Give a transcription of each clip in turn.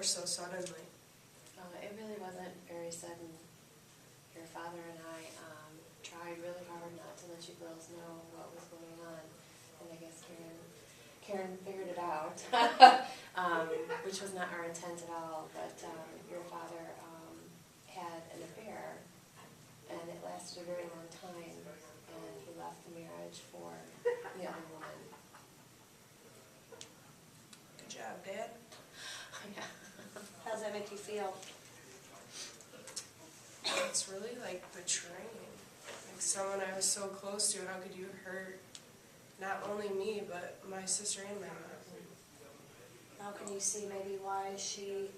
so suddenly? It really wasn't very sudden. Your father and I tried really hard not to let you girls know what was going on, and I guess Karen figured it out, which was not our intent at all. But your father had an affair, and it lasted a very long time, and he left the marriage for the other woman. Good job, Dad. Yeah. How's that make you feel? It's really like betraying. Like someone I was so close to, how could you hurt not only me, but my sister and my mom? How can you see maybe why she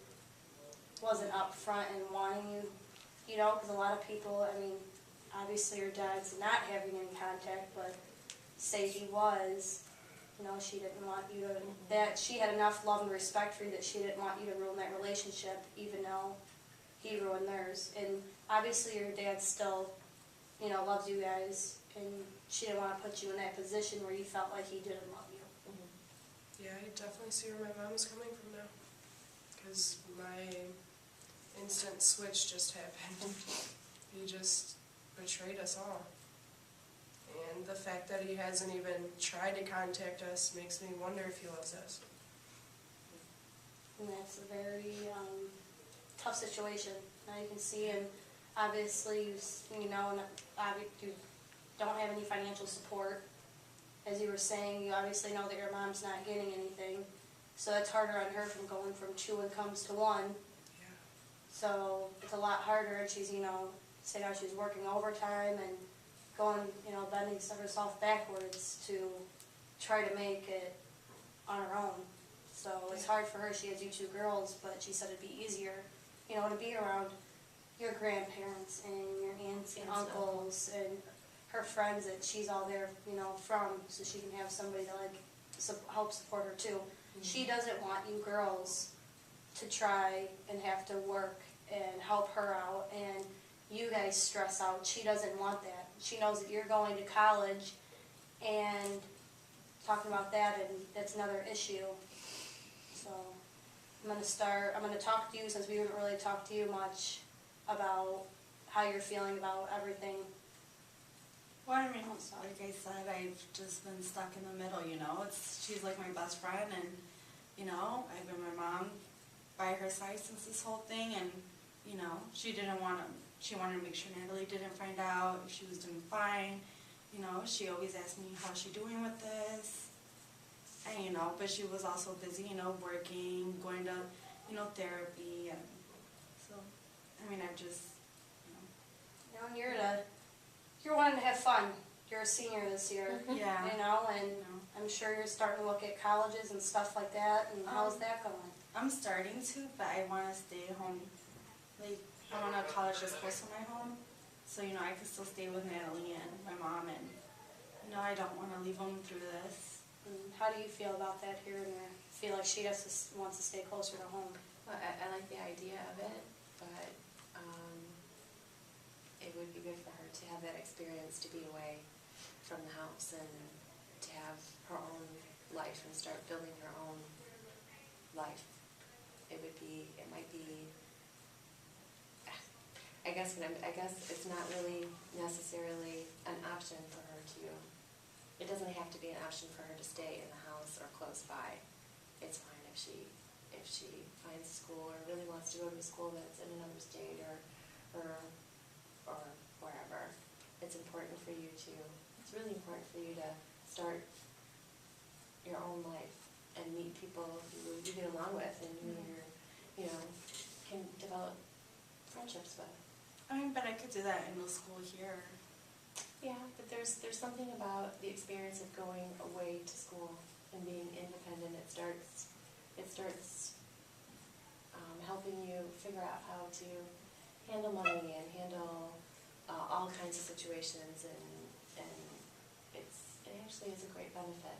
wasn't up front and wanting you, you know, because a lot of people, I mean, obviously your dad's not having any contact, but say he was, you know, she didn't want you to, that she had enough love and respect for you that she didn't want you to ruin that relationship, even though he ruined theirs. And obviously your dad still, you know, loves you guys, and she didn't want to put you in that position where you felt like he didn't love you. Yeah, I definitely see where my mom is coming from now. Because my instant switch just happened. He just betrayed us all. And the fact that he hasn't even tried to contact us makes me wonder if he loves us. And that's a very tough situation. Now you can see, and obviously, you know, you don't have any financial support. As you were saying, you obviously know that your mom's not getting anything. So that's harder on her from going from 2 incomes to 1. Yeah. So it's a lot harder, and she's, you know, say how she's working overtime and going, you know, bending herself backwards to try to make it on her own. So it's hard for her. She has you 2 girls, but she said it'd be easier, you know, to be around your grandparents and your aunts and uncles and her friends that she's all there, you know, from, so she can have somebody to like help support her too. She doesn't want you girls to try and have to work and help her out and you guys stress out. She doesn't want that. She knows that you're going to college and talking about that, and that's another issue. So I'm going to talk to you, since we haven't really talked to you much, about how you're feeling about everything. Well, I mean, like I said, I've just been stuck in the middle, you know. She's like my best friend, and, you know, I've been my mom by her side since this whole thing, and, you know, she wanted to make sure Natalie didn't find out if she was doing fine. You know, she always asked me, how's she doing with this? And, you know, but she was also busy, you know, working, going to, you know, therapy, and so, I mean, I've just, you know. You know, you're wanting to have fun. You're a senior this year. Yeah. You know, and You know. I'm sure you're starting to look at colleges and stuff like that, and how's that going? I'm starting to, but I want to stay home. Like, I want a college that's close to my home, so, you know, I can still stay with Natalie and my mom, and, you know, I don't want to leave them through this. And how do you feel about that here and there? Feel like she wants to stay closer to home? Well, I like the idea of it, but it would be good for her to have that experience, to be away from the house and to have her own life and start building her own life. It might be, I guess it's not really necessarily an option for her to, it doesn't have to be an option for her to stay in the house or close by. It's fine if she finds a school or really wants to go to a school that's in another state or wherever. It's really important for you to start your own life and meet people who you get along with and who you know, can develop friendships with. I mean, but I could do that in the school here. Yeah, but there's something about the experience of going away to school and being independent. It starts helping you figure out how to handle money and handle all kinds of situations, and it actually is a great benefit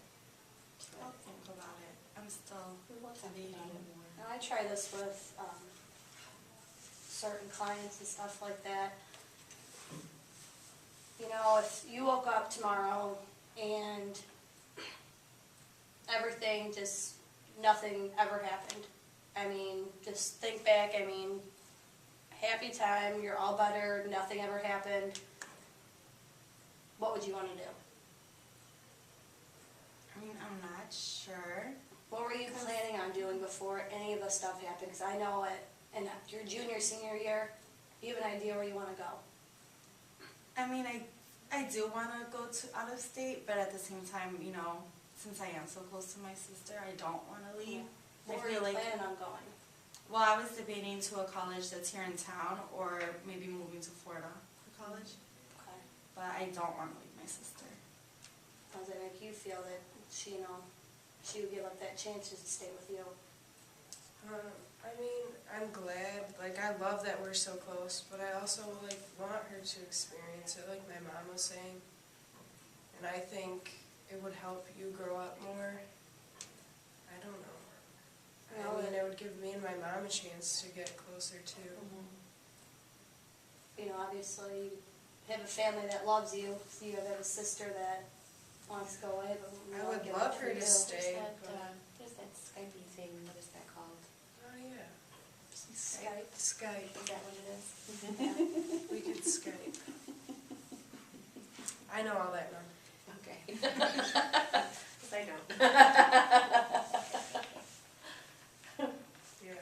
to it. I'll think about it. I'm still We will talk debating. about it more. Now, I try this with certain clients and stuff like that. You know, if you woke up tomorrow and everything just, nothing ever happened, I mean, just think back, I mean, happy time, you're all better, nothing ever happened. What would you want to do? I mean, I'm not sure. What were you planning on doing before any of this stuff happened? Because I know in your junior, senior year, you have an idea where you want to go. I mean, I do want to go to out of state, but at the same time, you know, since I am so close to my sister, I don't want to leave. Where I were you feel like, planning on going? well, I was debating to a college that's here in town, or maybe moving to Florida for college, Okay. but I don't want to leave my sister. How does it make you feel that she, she would give up that chance just to stay with you? I mean, I'm glad, like, I love that we're so close, but I also, like, want her to experience it, like my mom was saying. And I think it would help you grow up more. I don't know. I mean, it would give me and my mom a chance to get closer, too. You know, obviously, you have a family that loves you, so you have a sister that wants to go away, but we I won't would give love up for her you. to stay. There's that Skypey thing, what is that called? Oh, yeah. Skype. Skype. Is that what it is? We could Skype. I know all that now. Okay. 'Cause I don't. Yeah.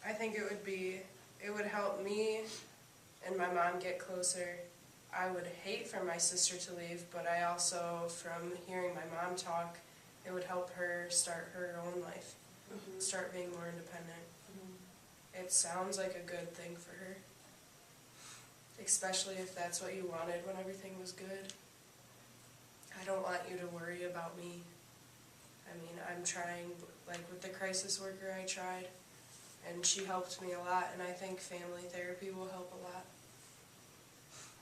I think it would help me and my mom get closer. I would hate for my sister to leave, but I also, from hearing my mom talk, it would help her start her own life, Mhm. start being more independent. It sounds like a good thing for her, especially if that's what you wanted when everything was good. I don't want you to worry about me. I mean, I'm trying, like with the crisis worker I tried, and she helped me a lot, and I think family therapy will help a lot.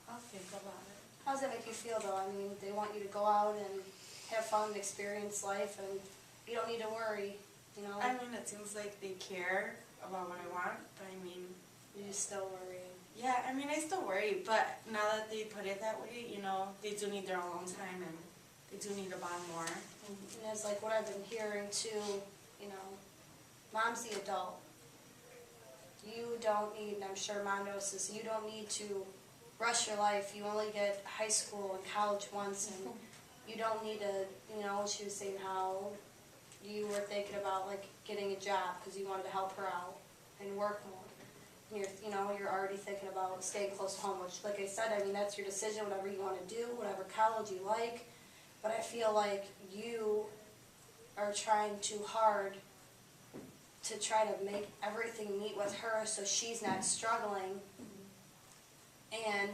I'll think about it. How does that make you feel, though? I mean, they want you to go out and have fun, experience life, and you don't need to worry, you know? I mean, it seems like they care about what I want, but I mean, You're still worrying. yeah, I mean, I still worry, but now that they put it that way, you know, they do need their own time and they do need to bond more. And it's like what I've been hearing too, you know, mom's the adult. You don't need, and I'm sure mom knows this, you don't need to rush your life. You only get high school and college once, and you don't need to, you know, she was saying how you were thinking about like getting a job because you wanted to help her out and work more. And you're already thinking about staying close to home, which, like I said, I mean, that's your decision, whatever you want to do, whatever college you like. But I feel like you are trying too hard to try to make everything meet with her so she's not struggling. And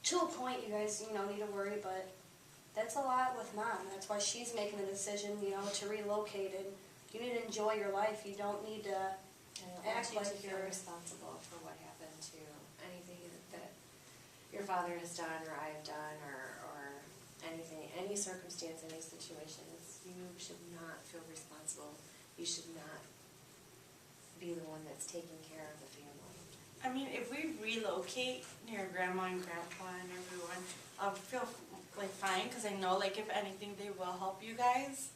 to a point, you guys, need to worry, but that's a lot with mom. That's why she's making the decision, to relocate, and you need to enjoy your life. You don't need to I don't want act you to like feel you're... responsible for what happened to anything that your father has done or I've done or anything, any circumstance, any situation. You should not feel responsible. You should not be the one that's taking care of the family. I mean, if we relocate near grandma and grandpa and everyone, I'll feel like fine, because I know like if anything they will help you guys.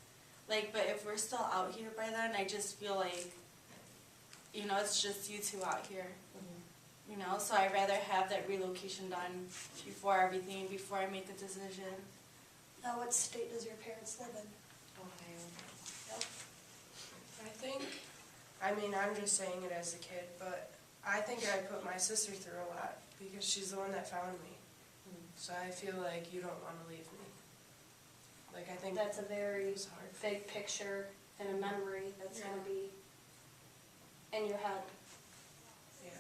Like, but if we're still out here by then, I just feel like, it's just you two out here. So I'd rather have that relocation done before everything, before I make a decision. Now, what state does your parents live in? Ohio. I'm just saying it as a kid, but I think I put my sister through a lot because she's the one that found me. So I feel like you don't want to leave me. Like, I think That's a very it's hard. big picture and a memory that's going to be in your head. Yeah,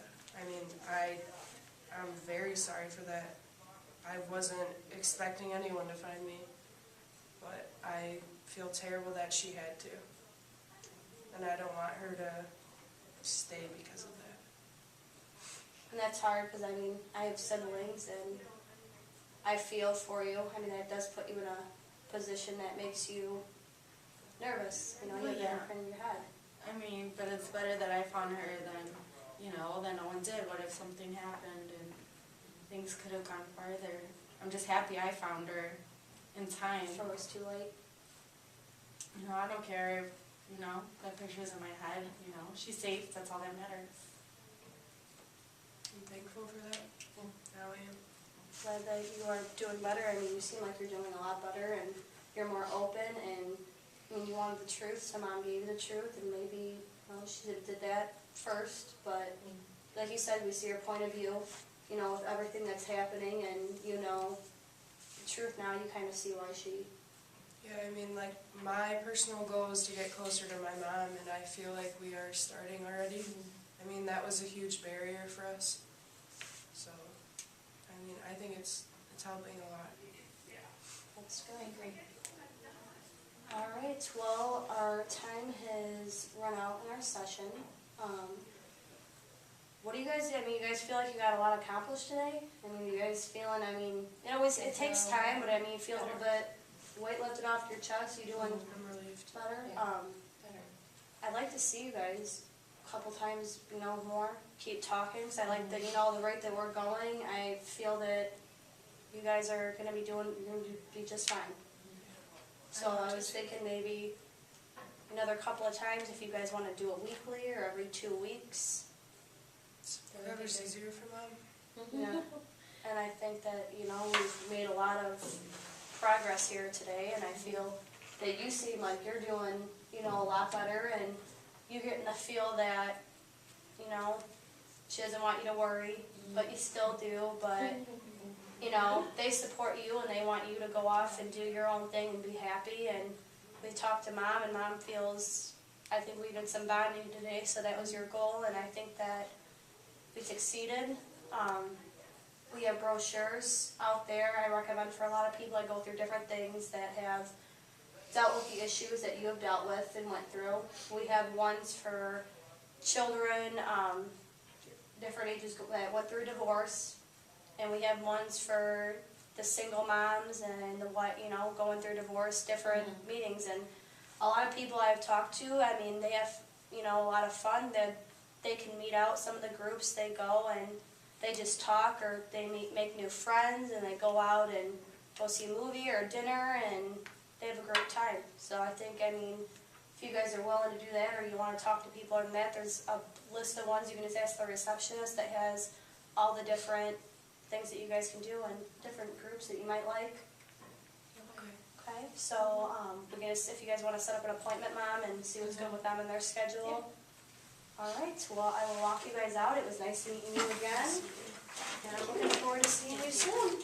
I'm very sorry for that. I wasn't expecting anyone to find me, but I feel terrible that she had to. And I don't want her to stay because of that. And that's hard because, I have siblings and I feel for you. That does put you in a position that makes you nervous. You have that in your head. I mean, but it's better that I found her than no one did. What if something happened and things could have gone farther? I'm just happy I found her in time. Before it was too late. I don't care if, you know, that picture's in my head, you know, she's safe, that's all that matters. I'm thankful for that. Now I am. Glad that you are doing better. I mean, you seem like you're doing a lot better and you're more open and, I mean, you wanted the truth, so mom gave you the truth and maybe, well, she did that first, but like you said, we see your point of view, you know, with everything that's happening and you know the truth now, you kind of see why she, Yeah, I mean, like, my personal goal is to get closer to my mom, and I feel like we are starting already. I mean, that was a huge barrier for us. So, I mean, I think it's helping a lot. that's great. All right, well, our time has run out in our session. What do you guys, I mean, you guys feel like you got a lot accomplished today? I mean, you guys feeling, I mean, it takes time, but I mean, you feel a little bit weight lifted off your chest, you doing I'm relieved. better? Yeah. Better. I'd like to see you guys a couple times, you know, more, keep talking, because I like that, you know, the rate that we're going, I feel that you guys are gonna be you're gonna be just fine. So I was thinking maybe another couple of times, if you guys wanna do it weekly or every 2 weeks. Whatever's easier for mom. Yeah. And I think that, you know, we've made a lot of progress here today, and I feel that you seem like you're doing, you know, a lot better, and you're getting the feel that, you know, she doesn't want you to worry, but you still do, but, you know, they support you and they want you to go off and do your own thing and be happy, and we talked to mom, and mom feels, I think we did some bonding today, so that was your goal, and I think that we succeeded. We have brochures out there I recommend for a lot of people that go through different things that have dealt with the issues that you have dealt with and went through. We have ones for children, different ages that went through divorce, and we have ones for the single moms and the you know, going through divorce, different meetings. And a lot of people I've talked to, I mean, they have, you know, a lot of fun. They can meet out. Some of the groups they go and they just talk, or they make new friends, and they go out and go see a movie or dinner, and they have a great time. So I think, I mean, if you guys are willing to do that, or you want to talk to people on that, there's a list of ones you can just ask the receptionist that has all the different things that you guys can do and different groups that you might like. Okay. Okay, so if you guys want to set up an appointment, Mom, and see what's good with them and their schedule. All right, well, I will walk you guys out. It was nice meeting you again, and I'm looking forward to seeing you soon.